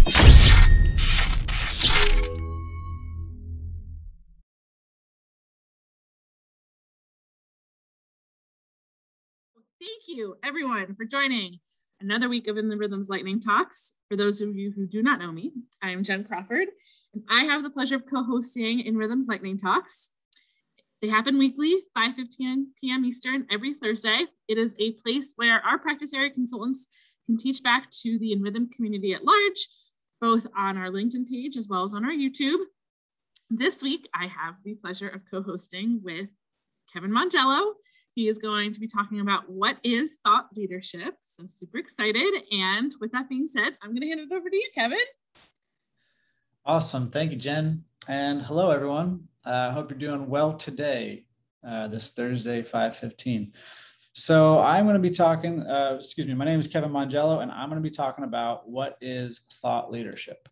Thank you, everyone, for joining another week of In the Rhythms Lightning Talks. For those of you who do not know me, I am Jen Crawford, and I have the pleasure of co-hosting In Rhythms Lightning Talks. They happen weekly, 5:15 p.m. Eastern, every Thursday. It is a place where our practice area consultants can teach back to the In Rhythm community at large, both on our LinkedIn page as well as on our YouTube. This week, I have the pleasure of co-hosting with Kevin Mongiello. He is going to be talking about what is thought leadership. So I'm super excited. And with that being said, I'm going to hand it over to you, Kevin. Awesome. Thank you, Jen. And hello, everyone. I hope you're doing well today, this Thursday, 5:15. So I'm going to be talking, my name is Kevin Mongiello, and I'm going to be talking about what is thought leadership.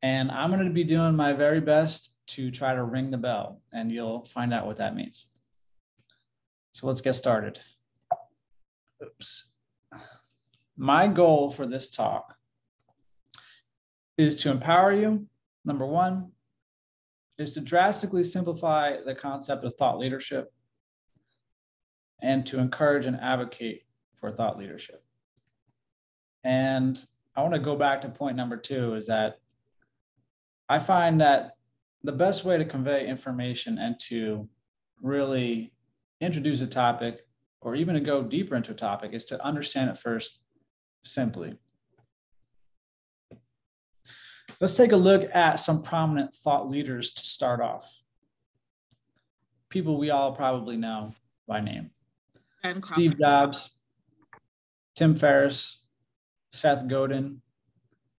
And I'm going to be doing my very best to try to ring the bell, and you'll find out what that means. So let's get started. Oops. My goal for this talk is to empower you. Number one is to drastically simplify the concept of thought leadership and to encourage and advocate for thought leadership. And I want to go back to point number two, is that I find that the best way to convey information and to really introduce a topic, or even to go deeper into a topic, is to understand it first simply. Let's take a look at some prominent thought leaders to start off. People we all probably know by name. Steve Jobs, Tim Ferriss, Seth Godin,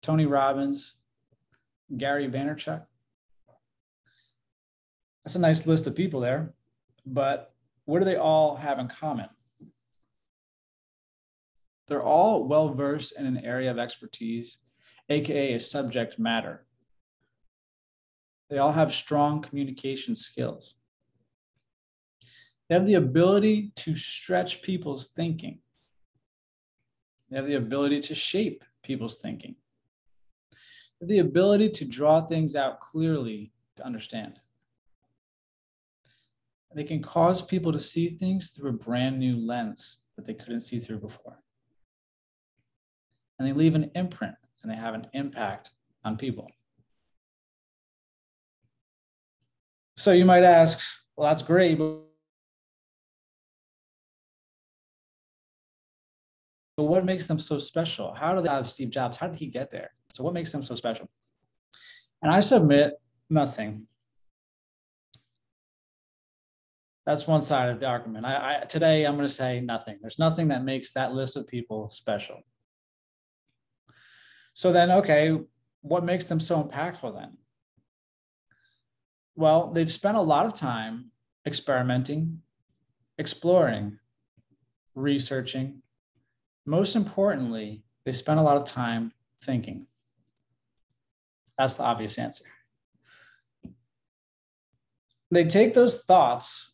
Tony Robbins, Gary Vaynerchuk. That's a nice list of people there, but what do they all have in common? They're all well-versed in an area of expertise, aka a subject matter. They all have strong communication skills. They have the ability to stretch people's thinking. They have the ability to shape people's thinking. They have the ability to draw things out clearly to understand. They can cause people to see things through a brand new lens that they couldn't see through before. And they leave an imprint and they have an impact on people. So you might ask, well, that's great, but what makes them so special? How do they have Steve Jobs? How did he get there? So what makes them so special? And I submit nothing. That's one side of the argument. Today, I'm going to say nothing. There's nothing that makes that list of people special. So then, okay, what makes them so impactful then? Well, they've spent a lot of time experimenting, exploring, researching. Most importantly, they spent a lot of time thinking. That's the obvious answer. They take those thoughts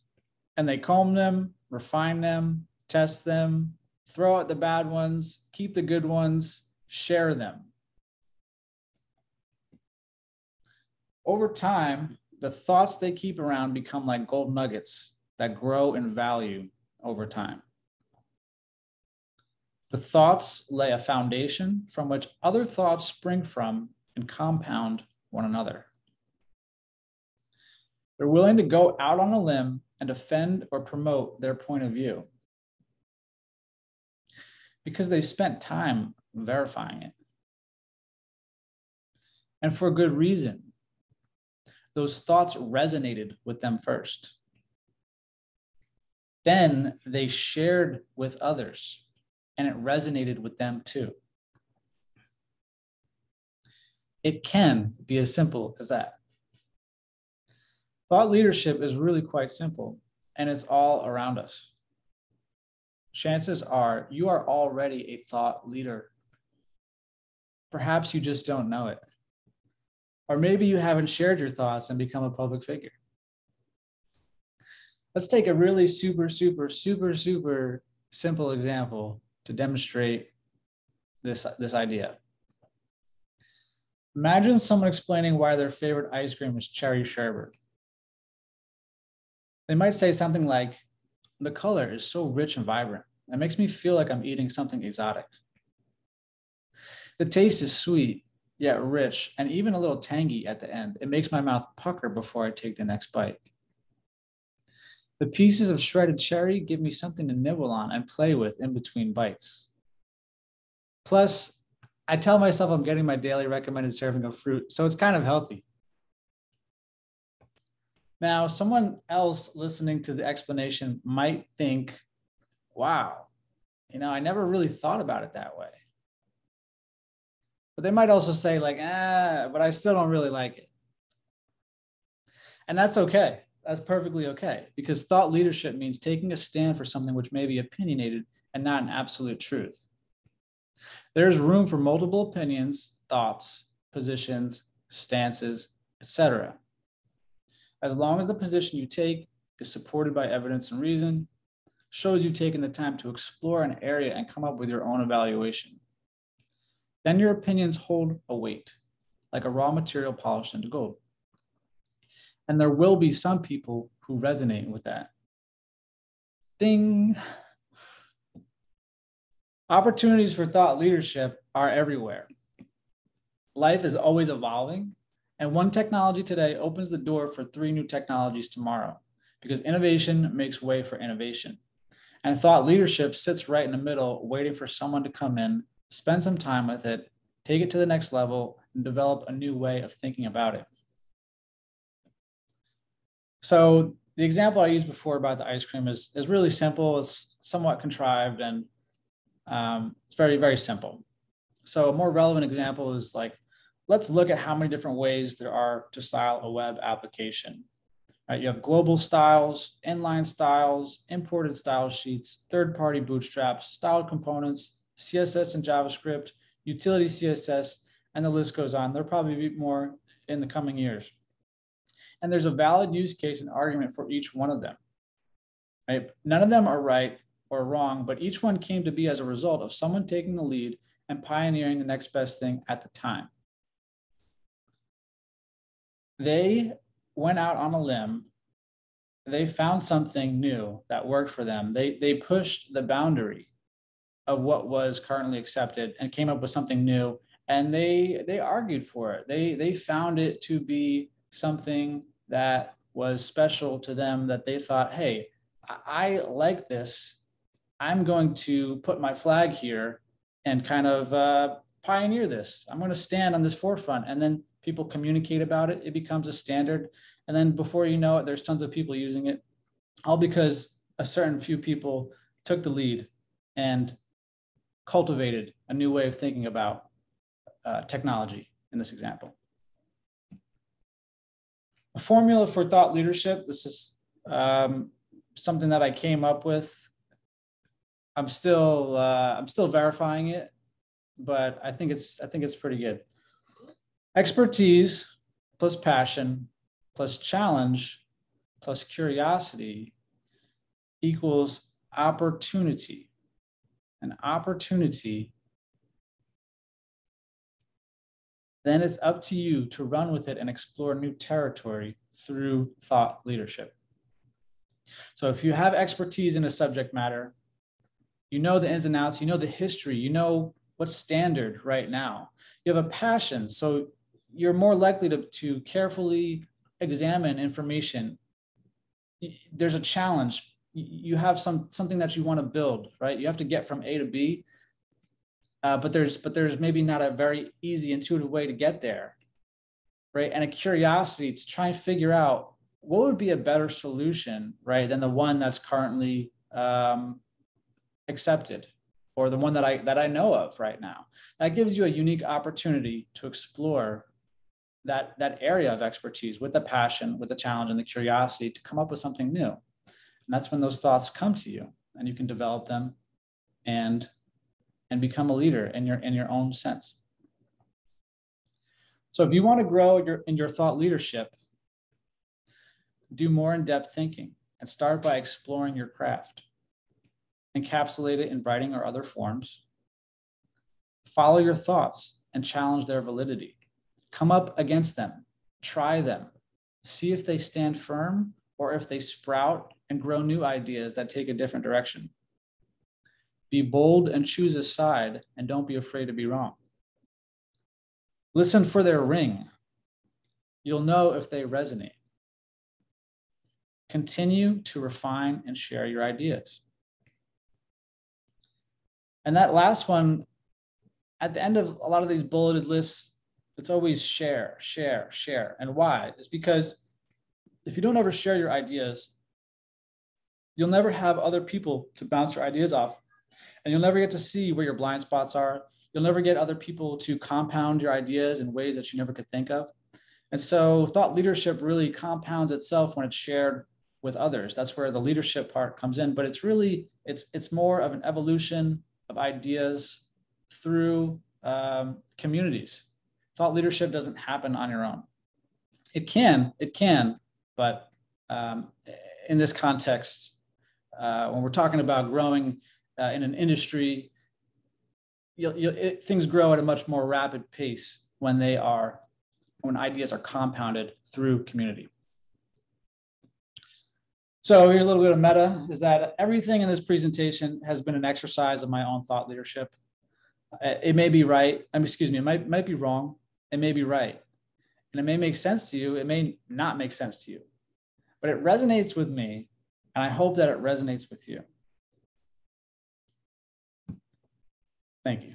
and they comb them, refine them, test them, throw out the bad ones, keep the good ones, share them. Over time, the thoughts they keep around become like gold nuggets that grow in value over time. The thoughts lay a foundation from which other thoughts spring from and compound one another. They're willing to go out on a limb and defend or promote their point of view because they spent time verifying it. And for good reason. Those thoughts resonated with them first. Then they shared with others, and it resonated with them too. It can be as simple as that. Thought leadership is really quite simple, and it's all around us. Chances are you are already a thought leader. Perhaps you just don't know it. Or maybe you haven't shared your thoughts and become a public figure. Let's take a really super simple example to demonstrate this idea. Imagine someone explaining why their favorite ice cream is cherry sherbet. They might say something like, the color is so rich and vibrant. It makes me feel like I'm eating something exotic. The taste is sweet, yet rich, and even a little tangy at the end. It makes my mouth pucker before I take the next bite. The pieces of shredded cherry give me something to nibble on and play with in between bites. Plus, I tell myself I'm getting my daily recommended serving of fruit, so it's kind of healthy. Now, someone else listening to the explanation might think, wow, I never really thought about it that way. But they might also say like, but I still don't really like it. And that's okay. That's perfectly okay, because thought leadership means taking a stand for something which may be opinionated and not an absolute truth. There's room for multiple opinions, thoughts, positions, stances, etc. As long as the position you take is supported by evidence and reason, shows you've taken the time to explore an area and come up with your own evaluation. Then your opinions hold a weight, like a raw material polished into gold. And there will be some people who resonate with that. Ding. Opportunities for thought leadership are everywhere. Life is always evolving, and one technology today opens the door for 3 new technologies tomorrow, because innovation makes way for innovation. And thought leadership sits right in the middle, waiting for someone to come in, spend some time with it, take it to the next level, and develop a new way of thinking about it. So the example I used before about the ice cream is really simple. It's somewhat contrived, and it's very, very simple. So a more relevant example is like, let's look at how many different ways there are to style a web application. Right, you have global styles, inline styles, imported style sheets, third-party bootstraps, styled components, CSS and JavaScript, utility CSS, and the list goes on. There'll probably be more in the coming years. And there's a valid use case and argument for each one of them. Right? None of them are right or wrong, but each one came to be as a result of someone taking the lead and pioneering the next best thing at the time. They went out on a limb. They found something new that worked for them. They pushed the boundary of what was currently accepted and came up with something new. And they argued for it. They found it to be something that was special to them, that they thought, hey, I like this. I'm going to put my flag here and kind of pioneer this. I'm going to stand on this forefront. And then people communicate about it. It becomes a standard. And then before you know it, there's tons of people using it, all because a certain few people took the lead and cultivated a new way of thinking about technology in this example. A formula for thought leadership. This is something that I came up with. I'm still verifying it, but I think it's pretty good. Expertise plus passion plus challenge plus curiosity equals opportunity. An opportunity, then it's up to you to run with it and explore new territory through thought leadership. So if you have expertise in a subject matter, you know the ins and outs, you know the history, you know what's standard right now. You have a passion, so you're more likely to carefully examine information. There's a challenge. You have something that you want to build, right? You have to get from A to B, but there's maybe not a very easy, intuitive way to get there, right? And a curiosity to try and figure out what would be a better solution, right, than the one that's currently accepted, or the one that I know of right now. That gives you a unique opportunity to explore that area of expertise with the passion, with the challenge, and the curiosity to come up with something new. And that's when those thoughts come to you, and you can develop them and become a leader in your own sense. So if you want to grow in your thought leadership, do more in-depth thinking and start by exploring your craft. Encapsulate it in writing or other forms. Follow your thoughts and challenge their validity. come up against them, try them, see if they stand firm or if they sprout and grow new ideas that take a different direction. Be bold and choose a side, and don't be afraid to be wrong. Listen for their ring. You'll know if they resonate. Continue to refine and share your ideas. And that last one, at the end of a lot of these bulleted lists, it's always share, share, share. And why? It's because if you don't ever share your ideas, you'll never have other people to bounce your ideas off. And you'll never get to see where your blind spots are. You'll never get other people to compound your ideas in ways that you never could think of. And so thought leadership really compounds itself when it's shared with others. That's where the leadership part comes in. But it's really, it's more of an evolution of ideas through communities. Thought leadership doesn't happen on your own. It can, but in this context, when we're talking about growing in an industry, things grow at a much more rapid pace when ideas are compounded through community. So here's a little bit of meta, is that everything in this presentation has been an exercise of my own thought leadership. It may be right, it might be wrong, it may be right. And it may make sense to you, it may not make sense to you. But it resonates with me, and I hope that it resonates with you. Thank you.